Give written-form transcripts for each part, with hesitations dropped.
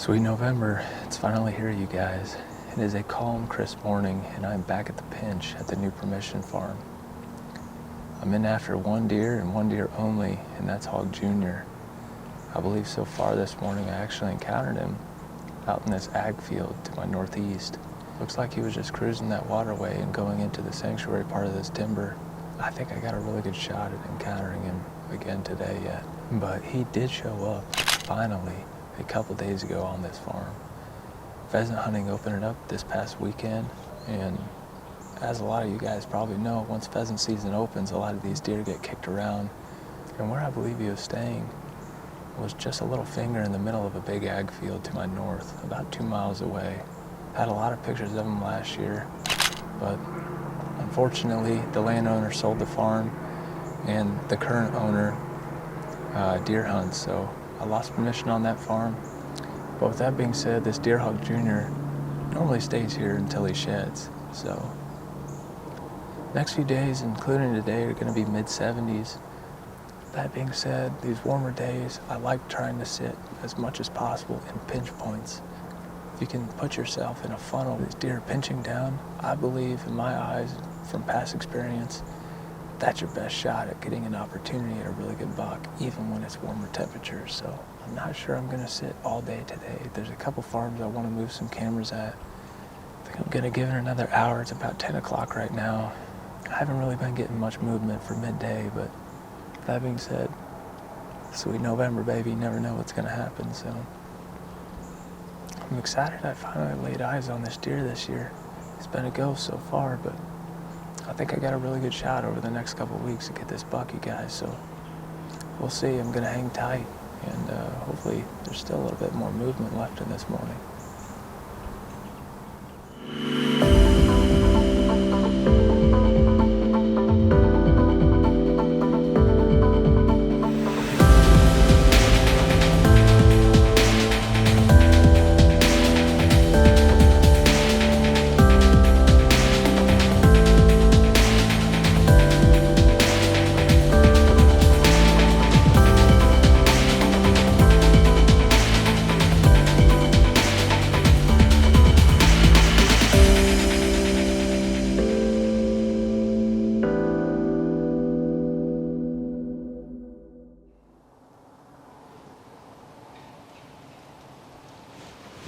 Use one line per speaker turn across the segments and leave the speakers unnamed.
Sweet November, it's finally here, you guys. It is a calm, crisp morning, and I'm back at the pinch at the new permission farm. I'm in after one deer and one deer only, and that's Hog Jr. I believe so far this morning I actually encountered him out in this ag field to my northeast. Looks like he was just cruising that waterway and going into the sanctuary part of this timber. I think I got a really good shot at encountering him again today yet. But he did show up, finally, a couple days ago on this farm. Pheasant hunting opened up this past weekend, and as a lot of you guys probably know, once pheasant season opens, a lot of these deer get kicked around. And where I believe he was staying was just a little finger in the middle of a big ag field to my north, about 2 miles away. Had a lot of pictures of him last year, but unfortunately the landowner sold the farm and the current owner deer hunts, so I lost permission on that farm. But with that being said, this deer Hog Jr. normally stays here until he sheds. So next few days, including today, are going to be mid-70s. That being said, these warmer days, I like trying to sit as much as possible in pinch points. If you can put yourself in a funnel, these deer pinching down, I believe, in my eyes, from past experience, that's your best shot at getting an opportunity at a really good buck, even when it's warmer temperatures. So I'm not sure I'm gonna sit all day today. There's a couple farms I wanna move some cameras at. I think I'm gonna give it another hour. It's about 10 o'clock right now. I haven't really been getting much movement for midday, but that being said, sweet November, baby, you never know what's gonna happen, so. I'm excited I finally laid eyes on this deer this year. It's been a go so far, but I think I got a really good shot over the next couple of weeks to get this buck, you guys, so we'll see. I'm gonna hang tight, and hopefully there's still a little bit more movement left in this morning.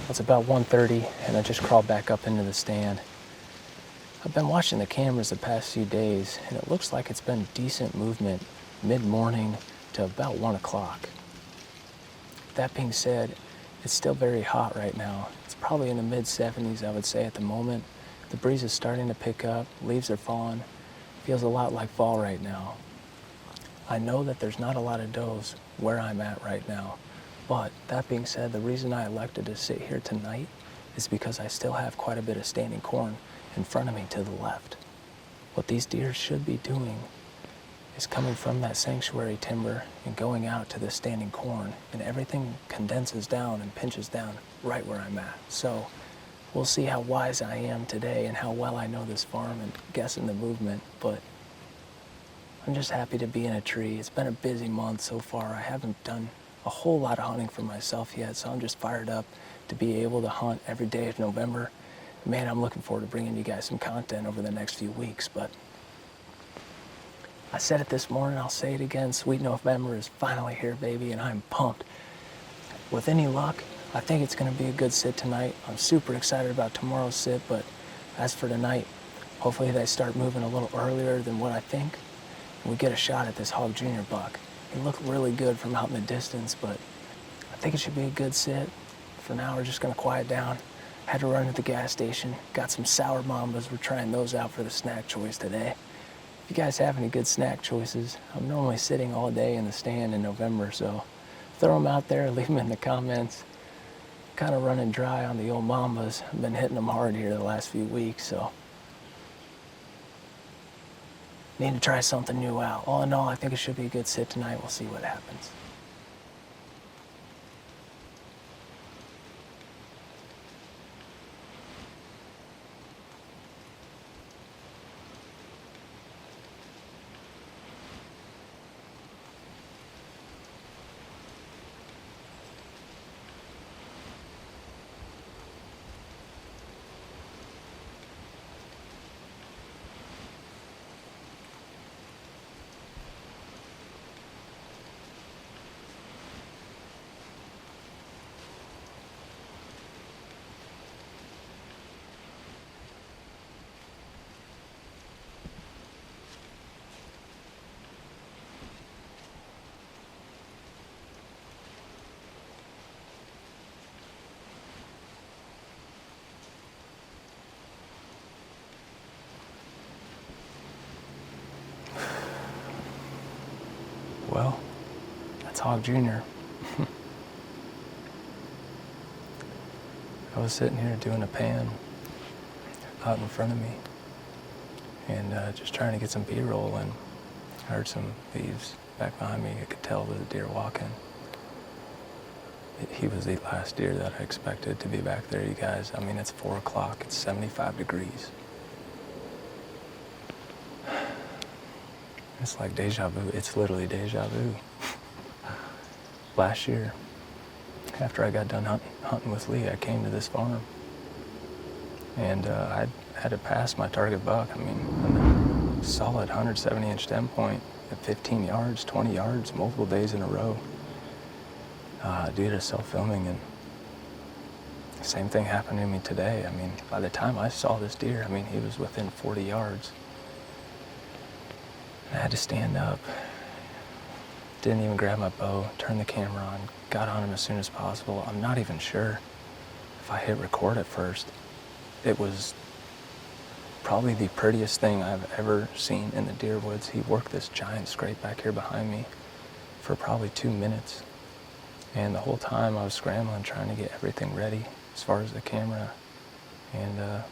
It's about 1:30, and I just crawled back up into the stand. I've been watching the cameras the past few days, and it looks like it's been decent movement mid-morning to about 1 o'clock. That being said, it's still very hot right now. It's probably in the mid-70s, I would say, at the moment. The breeze is starting to pick up, leaves are falling. Feels a lot like fall right now. I know that there's not a lot of does where I'm at right now. But that being said, the reason I elected to sit here tonight is because I still have quite a bit of standing corn in front of me to the left. What these deer should be doing is coming from that sanctuary timber and going out to the standing corn, and everything condenses down and pinches down right where I'm at. So we'll see how wise I am today and how well I know this farm and guessing the movement, but I'm just happy to be in a tree. It's been a busy month so far. I haven't done a whole lot of hunting for myself yet, so I'm just fired up to be able to hunt every day of November. Man, I'm looking forward to bringing you guys some content over the next few weeks, but I said it this morning, I'll say it again, sweet November is finally here, baby, and I'm pumped. With any luck, I think it's gonna be a good sit tonight. I'm super excited about tomorrow's sit, but as for tonight, hopefully they start moving a little earlier than what I think, and we get a shot at this Hog Jr. buck. He looked really good from out in the distance, but I think it should be a good sit. For now, we're just gonna quiet down. Had to run to the gas station. Got some sour mambas. We're trying those out for the snack choice today. If you guys have any good snack choices, I'm normally sitting all day in the stand in November, so throw them out there, leave them in the comments. Kind of running dry on the old mambas. I've been hitting them hard here the last few weeks, so need to try something new out. All in all, I think it should be a good sit tonight. We'll see what happens. That's Hog Jr. I was sitting here doing a pan out in front of me and just trying to get some B-roll, and I heard some leaves back behind me. I could tell there was a deer walking. He was the last deer that I expected to be back there, you guys. I mean, it's 4 o'clock, it's 75 degrees. It's like deja vu. It's literally deja vu. Last year, after I got done hunting with Lee, I came to this farm. And I had to pass my target buck. I mean, a solid 170-inch stem point at 15 yards, 20 yards, multiple days in a row. Due to self-filming, and same thing happened to me today. I mean, by the time I saw this deer, I mean, he was within 40 yards. I had to stand up, didn't even grab my bow, turned the camera on, got on him as soon as possible. I'm not even sure if I hit record at first. It was probably the prettiest thing I've ever seen in the deer woods. He worked this giant scrape back here behind me for probably 2 minutes. And the whole time I was scrambling, trying to get everything ready as far as the camera. And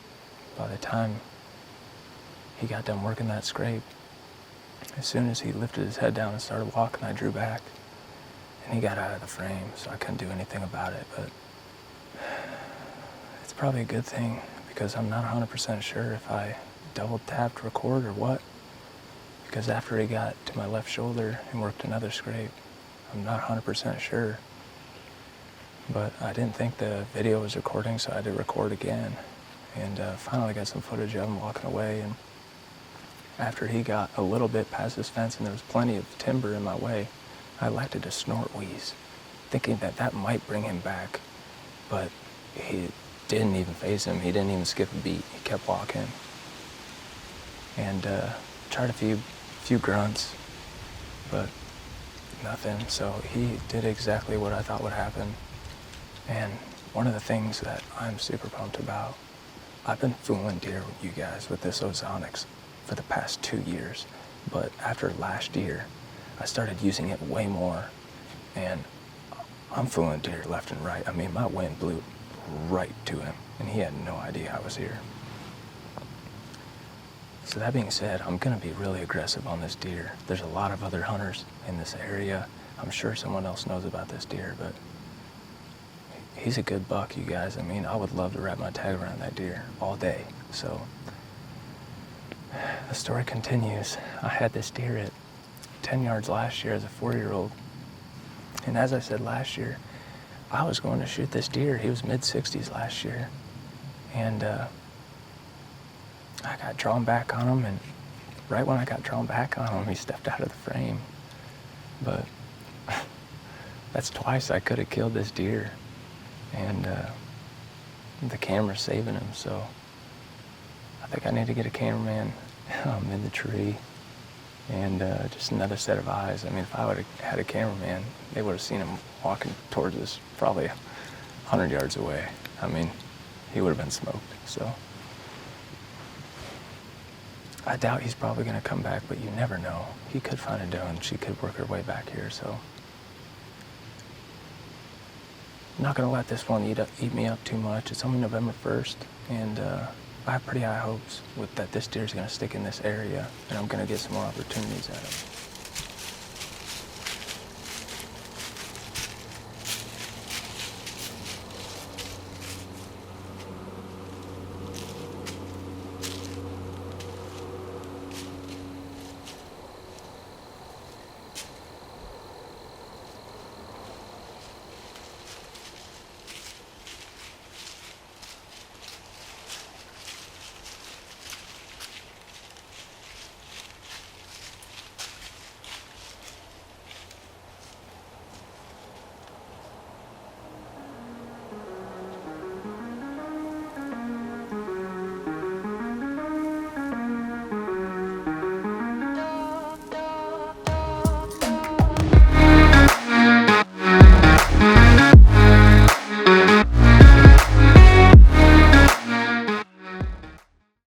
by the time he got done working that scrape, as soon as he lifted his head down and started walking, I drew back. And he got out of the frame, so I couldn't do anything about it. But it's probably a good thing, because I'm not 100% sure if I double tapped record or what. Because after he got to my left shoulder and worked another scrape, I'm not 100% sure. But I didn't think the video was recording, so I had to record again. And finally got some footage of him walking away. And after he got a little bit past his fence and there was plenty of timber in my way, I elected to snort wheeze, thinking that that might bring him back. But he didn't even face him. He didn't even skip a beat. He kept walking. And tried a few grunts, but nothing. So he did exactly what I thought would happen. And one of the things that I'm super pumped about, I've been fooling deer with you guys with this Ozonics for the past 2 years. But after last year, I started using it way more. And I'm fooling deer left and right. I mean, my wind blew right to him, and he had no idea I was here. So that being said, I'm gonna be really aggressive on this deer. There's a lot of other hunters in this area. I'm sure someone else knows about this deer, but he's a good buck, you guys. I mean, I would love to wrap my tag around that deer all day. So the story continues. I had this deer at 10 yards last year as a 4-year-old. And as I said last year, I was going to shoot this deer. He was mid-60s last year. And I got drawn back on him, and right when I got drawn back on him, he stepped out of the frame. But that's twice I could have killed this deer. And the camera's saving him, so I think I need to get a cameraman in the tree and just another set of eyes. I mean, if I would have had a cameraman, they would have seen him walking towards us probably 100 yards away. I mean, he would have been smoked. So I doubt he's probably going to come back, but you never know. He could find a doe and she could work her way back here, so I'm not going to let this one eat me up too much. It's only November 1st, and I have pretty high hopes that this deer is going to stick in this area, and I'm going to get some more opportunities at him.